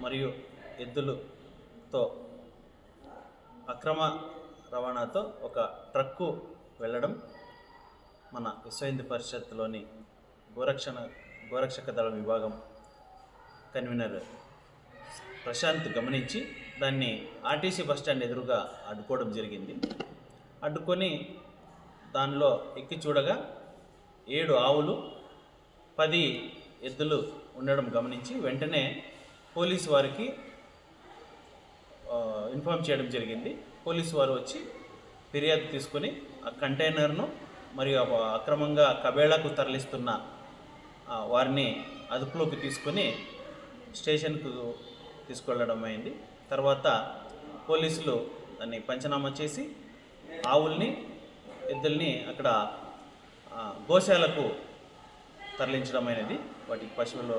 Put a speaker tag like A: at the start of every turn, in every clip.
A: మరియు ఎద్దులతో అక్రమ రవాణాతో ఒక ట్రక్కు వెళ్ళడం మన విశ్వ హిందూ పరిషత్లోని గోరక్షక దళ విభాగం కన్వీనర్ ప్రశాంత్ గమనించి దాన్ని ఆర్టీసీ బస్టాండ్ ఎదురుగా అడ్డుకోవడం జరిగింది. అడ్డుకొని దానిలో ఎక్కి చూడగా 7 ఆవులు 10 ఎద్దులు ఉండడం గమనించి వెంటనే పోలీసు వారికి ఇన్ఫామ్ చేయడం జరిగింది. పోలీసు వారు వచ్చి ఫిర్యాదు తీసుకొని ఆ కంటైనర్ను మరియు అక్రమంగా కబేళాకు తరలిస్తున్న వారిని అదుపులోకి తీసుకొని స్టేషన్కు తీసుకెళ్ళడం అయింది. తర్వాత పోలీసులు దాన్ని పంచనామా చేసి ఆవుల్ని ఎద్దుల్ని అక్కడ గోశాలకు తరలించడం అనేది, వాటికి పశువుల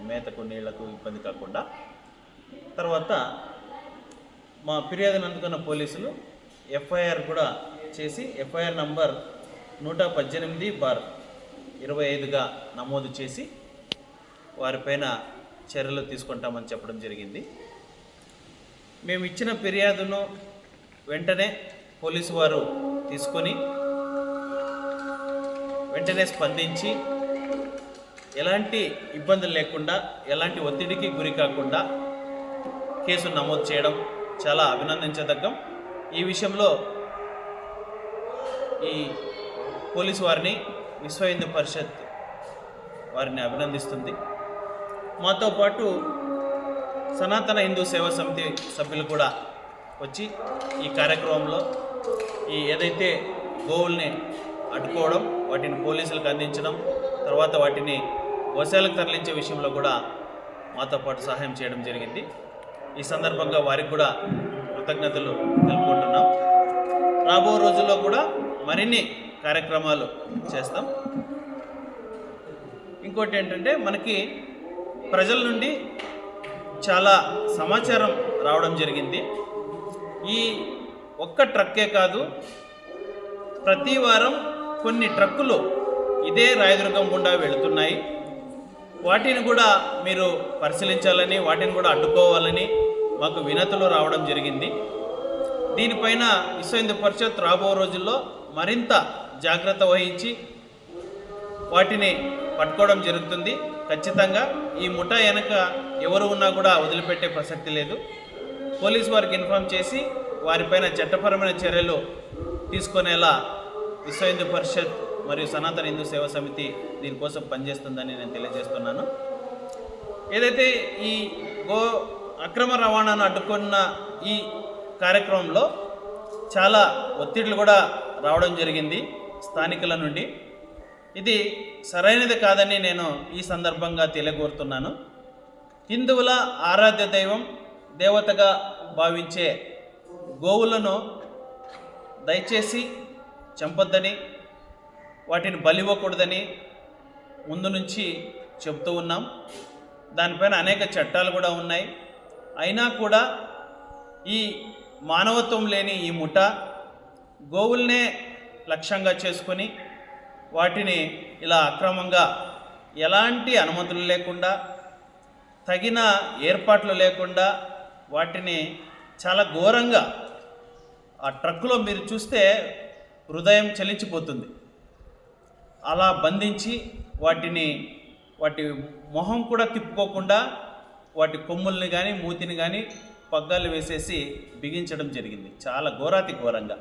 A: మేతకు నీళ్లకు ఇబ్బంది కాకుండా. తర్వాత మా ఫిర్యాదును అందుకున్న పోలీసులు ఎఫ్ఐఆర్ కూడా చేసి ఎఫ్ఐఆర్ నంబర్ 118/25గా నమోదు చేసి వారిపైన చర్యలు తీసుకుంటామని చెప్పడం జరిగింది. మేము ఇచ్చిన ఫిర్యాదును వెంటనే పోలీసు వారు తీసుకొని వెంటనే స్పందించి ఎలాంటి ఇబ్బందులు లేకుండా, ఎలాంటి ఒత్తిడికి గురి కాకుండా కేసు నమోదు చేయడం చాలా అభినందించదగ్గం. ఈ విషయంలో ఈ పోలీసు వారిని విశ్వ హిందూ పరిషత్ వారిని అభినందిస్తుంది. మాతో పాటు సనాతన హిందూ సేవా సమితి సభ్యులు కూడా వచ్చి ఈ కార్యక్రమంలో ఏదైతే గోవుల్ని అడ్డుకోవడం, వాటిని పోలీసులకు అందించడం, తర్వాత వాటిని గోశాలకు తరలించే విషయంలో కూడా మాతో పాటు సహాయం చేయడం జరిగింది. ఈ సందర్భంగా వారికి కూడా కృతజ్ఞతలు తెలుపుకుంటున్నాం. రాబో రోజుల్లో కూడా మరిన్ని కార్యక్రమాలు చేస్తాం. ఇంకోటి ఏంటంటే, మనకి ప్రజల నుండి చాలా సమాచారం రావడం జరిగింది. ఈ ఒక్క ట్రక్కే కాదు, ప్రతి వారం కొన్ని ట్రక్కులు ఇదే రాయదుర్గం గుండా వెళుతున్నాయి. వాటిని కూడా మీరు పరిశీలించాలని, వాటిని కూడా అడ్డుకోవాలని మాకు వినతులు రావడం జరిగింది. దీనిపైన విశ్వ హిందూ పరిషత్ రాబో రోజుల్లో మరింత జాగ్రత్త వహించి వాటిని పట్టుకోవడం జరుగుతుంది. ఖచ్చితంగా ఈ ముఠా వెనక ఎవరు ఉన్నా కూడా వదిలిపెట్టే ప్రసక్తి లేదు. పోలీసు వారికి ఇన్ఫామ్ చేసి వారిపైన చట్టపరమైన చర్యలు తీసుకునేలా విశ్వ హిందూ పరిషత్ మరియు సనాతన హిందూ సేవా సమితి దీనికోసం పనిచేస్తుందని నేను తెలియజేస్తున్నాను. ఏదైతే ఈ అక్రమ రవాణాను అడ్డుకున్న ఈ కార్యక్రమంలో చాలా ఒత్తిడులు కూడా రావడం జరిగింది స్థానికుల నుండి. ఇది సరైనది కాదని నేను ఈ సందర్భంగా తెలియకోరుతున్నాను. హిందువుల ఆరాధ్య దైవం, దేవతగా భావించే గోవులను దయచేసి చంపొద్దని, వాటిని బలివ్వకూడదని ముందు నుంచి చెబుతూ ఉన్నాం. దానిపైన అనేక చట్టాలు కూడా ఉన్నాయి. అయినా కూడా ఈ మానవత్వం లేని ఈ ముఠా గోవుల్నే లక్ష్యంగా చేసుకొని వాటిని ఇలా అక్రమంగా ఎలాంటి అనుమతులు లేకుండా, తగిన ఏర్పాట్లు లేకుండా వాటిని చాలా ఘోరంగా, ఆ ట్రక్కులో మీరు చూస్తే హృదయం చలించిపోతుంది, అలా బంధించి వాటి మొహం కూడా తిప్పుకోకుండా వాటి కొమ్ముల్ని కానీ మూతిని కానీ పగ్గాలు వేసేసి బిగించడం జరిగింది. చాలా ఘోరాతి ఘోరంగా.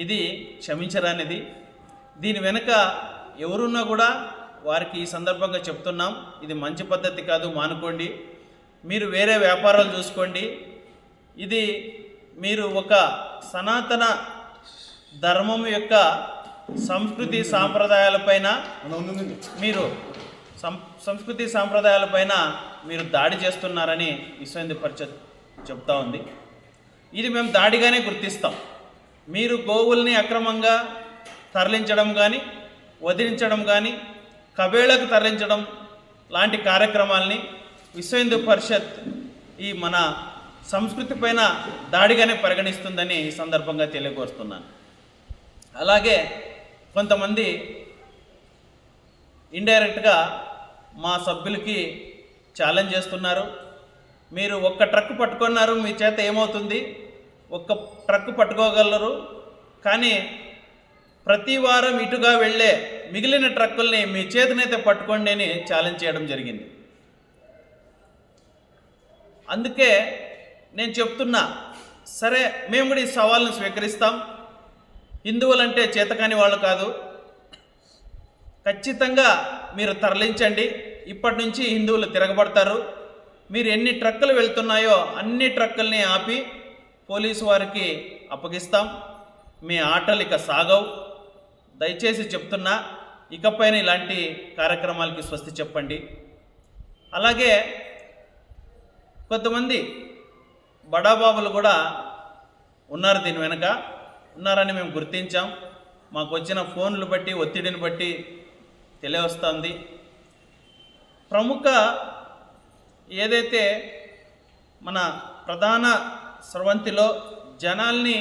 A: ఇది క్షమించరానిది. దీని వెనుక ఎవరున్నా కూడా వారికి ఈ సందర్భంగా చెప్తున్నాం, ఇది మంచి పద్ధతి కాదు, మానుకోండి. మీరు వేరే వ్యాపారాలు చూసుకోండి. ఇది మీరు ఒక సనాతన ధర్మం యొక్క సంస్కృతి సాంప్రదాయాలపైన మీరు దాడి చేస్తున్నారని విశ్వ హిందూ పరిషత్ చెప్తా ఉంది. ఇది మేము దాడిగానే గుర్తిస్తాం. మీరు గోవుల్ని అక్రమంగా తరలించడం కానీ, వదిలించడం కానీ, కబేళకు తరలించడం లాంటి కార్యక్రమాల్ని విశ్వ హిందూ పరిషత్ ఈ మన సంస్కృతి పైన దాడిగానే పరిగణిస్తుందని ఈ సందర్భంగా తెలియకోరుస్తున్నాను. అలాగే కొంతమంది ఇండైరెక్ట్గా మా సభ్యులకి ఛాలెంజ్ చేస్తున్నారు. మీరు ఒక్క ట్రక్ పట్టుకున్నారు, మీ చేత ఏమవుతుంది? ఒక్క ట్రక్ పట్టుకోగలరు, కానీ ప్రతి వారం ఇటుగా వెళ్ళే మిగిలిన ట్రక్కుల్ని మీ చేతినైతే పట్టుకోండి అని ఛాలెంజ్ చేయడం జరిగింది. అందుకే నేను చెప్తున్నా, సరే మేము కూడా ఈ సవాల్ను స్వీకరిస్తాం. హిందువులంటే చేతకాని వాళ్ళు కాదు, ఖచ్చితంగా మీరు తరలించండి. ఇప్పటి నుంచి హిందువులు తిరగబడతారు. మీరు ఎన్ని ట్రక్కులు వెళ్తున్నాయో అన్ని ట్రక్కుల్ని ఆపి పోలీసు వారికి అప్పగిస్తాం. మీ ఆటలు ఇక సాగవు. దయచేసి చెప్తున్నా, ఇకపైన ఇలాంటి కార్యక్రమాలకి స్వస్తి చెప్పండి. అలాగే కొంతమంది బడాబాబులు కూడా ఉన్నారు, దీని వెనక ఉన్నారని మేము గుర్తించాం. మాకు వచ్చిన ఫోన్లు బట్టి, ఒత్తిడిని బట్టి తెలియవస్తుంది. ప్రముఖ ఏదైతే మన ప్రధాన స్రవంతిలో జనాల్ని